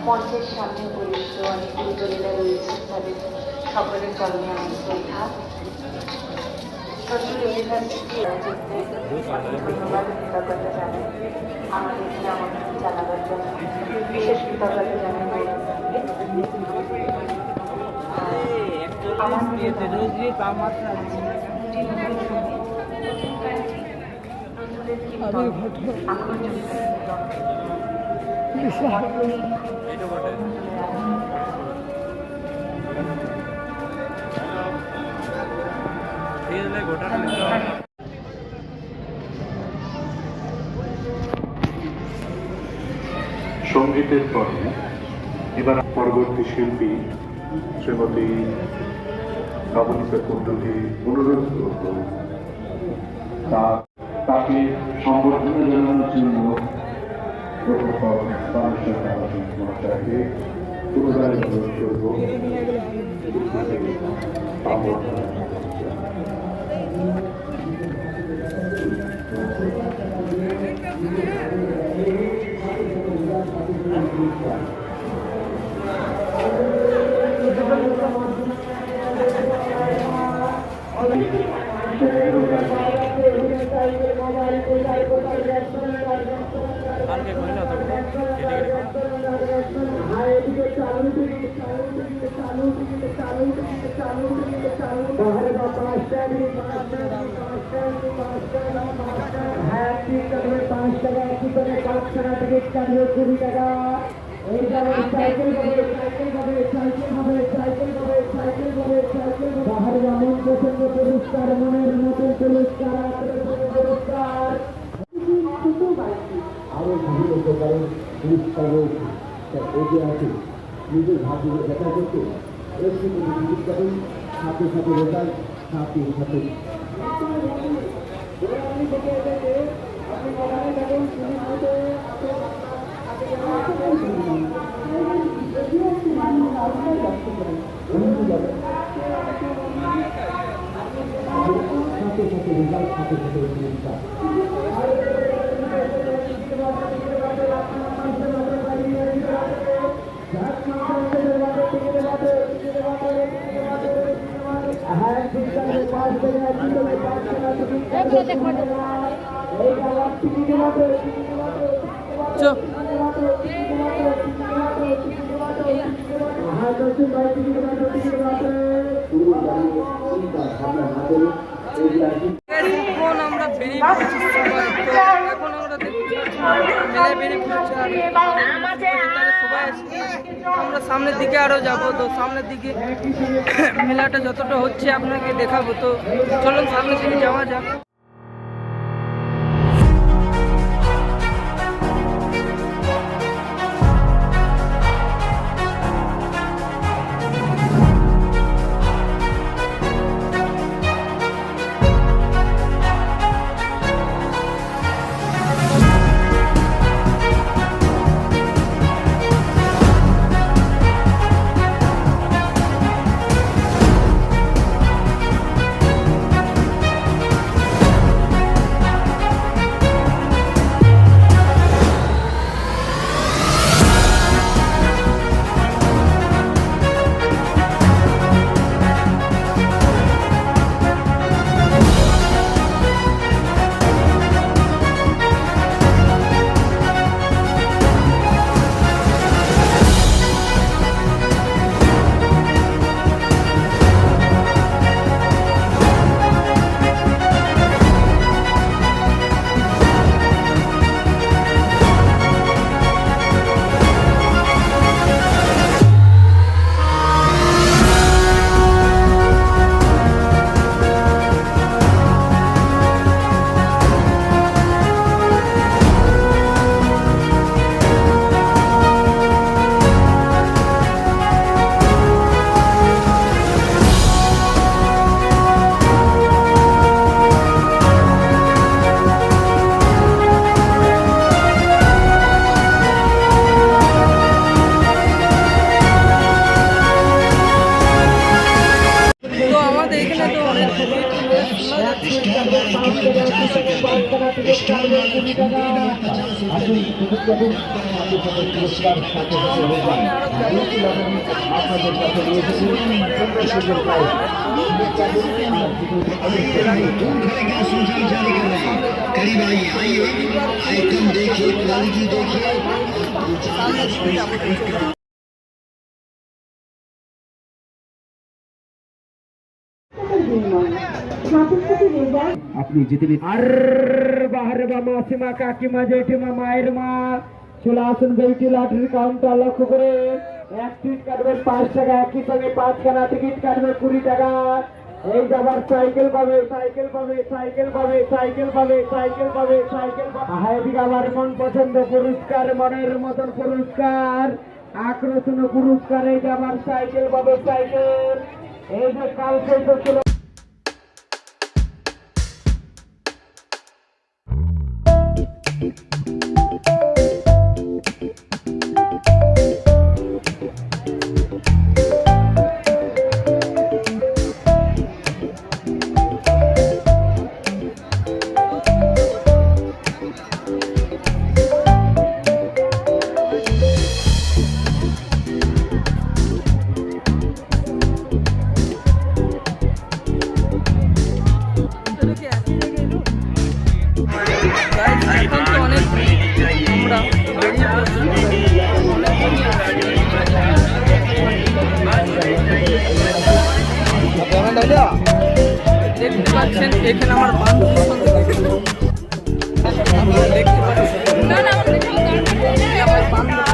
মঞ্চের সামনে উপবিষ্ট অনেক গুরুজনেরা রয়েছেন, তাদের সকলের চরণে আমার শ্রদ্ধা। ইউনিভার্সিটি ধন্যবাদ কৃতজ্ঞতা জানাই আমাদের এখানে আমন্ত্রণ জানাবার জন্য। বিশেষ কৃতজ্ঞতা জানাই সঙ্গীতের পরে এবার পরবর্তী শিল্পী শ্রীমতী নবনীতা কুণ্ডুকে অনুরোধ করব তাকে সম্বর্ধনা জানানোর জন্য প্রফেসর মহাশয়কে পুনরায় অনুরোধ করব। পুরস্কার মনের মতন পুরস্কার আরো বিভিন্ন প্রকারের পুরস্কার রয়েছে। এগিয়ে আছে নিজের ভাগ্য দেখা করতে সাথে সাথে রেজাল্ট সাথে সাথে রেজাল্ট সাথে সাথে পুরস্কার এখন আমরা বেরিয়ে পড়েছি, এখন আমরা মেলায় বেরিয়ে পড়েছি আর সবাই আমরা সামনের দিকে আরও যাবো। তো সামনের দিকে মেলাটা যতটা হচ্ছে আপনাকে দেখাবো। তো চলুন সামনের দিকে যাওয়া যাক। শোনা যাচ্ছে। আপনাদের কাছে নিয়ে এসেছি करीब आइए आइए आइटम देखिए क्वालिटी देखिए আপনি যেতে আর বাহারে বা মাসিমা কাকিমা জেঠিমা মায়ের মা চলে আসুন বেলটি লটারির কাউন্টার লক্ষ্য করে এক টিকিট কাটবেন 5 টাকা, একই সঙ্গে 5খানা টিকিট কাটবে 20 টাকা। এই যাবার সাইকেল পাবে সাইকেল পাবে সাইকেল পাবে সাইকেল পাবে সাইকেল পাবে সাইকেল পাবে। এদিকে আমার মন পছন্দ পুরস্কার, মনের মতন পুরস্কার, আকর্ষণীয় পুরস্কার। এই যাবার সাইকেল পাবে সাইকেল। এই যে কালকে তো ছিল এখন তো অনেক আমরা বেরিয়ে দেখতে পাচ্ছেন এখানে আমার বান্ধবীর সঙ্গে আপনারা দেখতে পাচ্ছেন আমার বান্ধবী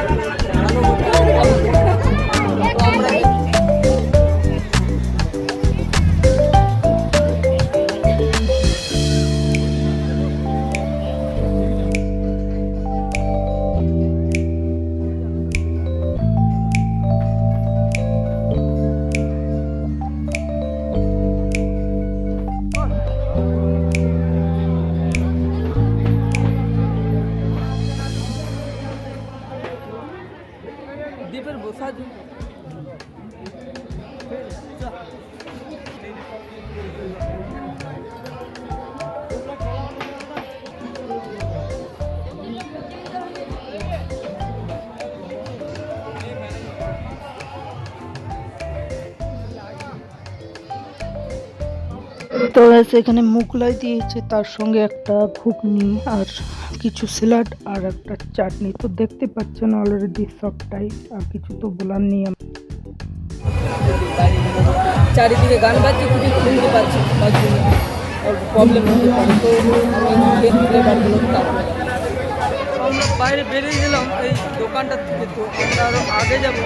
দ্বীপের বসা তো এখানে মুগলাই দিয়েছে, তার সঙ্গে একটা ঘুগনি আর কিছু স্যালাড আর একটা চাটনি। তো দেখতে পাচ্ছেন অলরেডি সবটাই, আর কিছু তো বলার নেই। চারিদিকে গান বাজছে, খুবই শুনতে পাচ্ছি, তার জন্য প্রবলেম হতে পারে। তো আমরা বাইরে বেরিয়ে গেলাম এই দোকানটার থেকে। তো আমরা আরও আগে যাবো,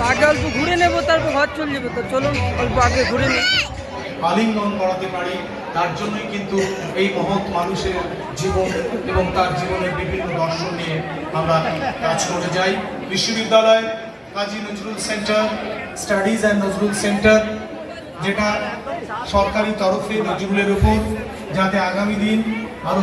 আগে অল্প ঘুরে নেবো, তারপর ঘর চলে যাবো। তো চলুন অল্প আগে ঘুরে নিই। আলিঙ্গন করাতে পারি, তার জন্যই কিন্তু এই মহৎ মানুষের জীবন এবং তার জীবনের বিভিন্ন দর্শন নিয়ে আমরা কাজ করে যাই। বিশ্ববিদ্যালয় Kazi Nazrul centre, studies and Nazrul centre, যেটা সরকারি তরফে নজরুলের উপর, যাতে আগামী দিন আরও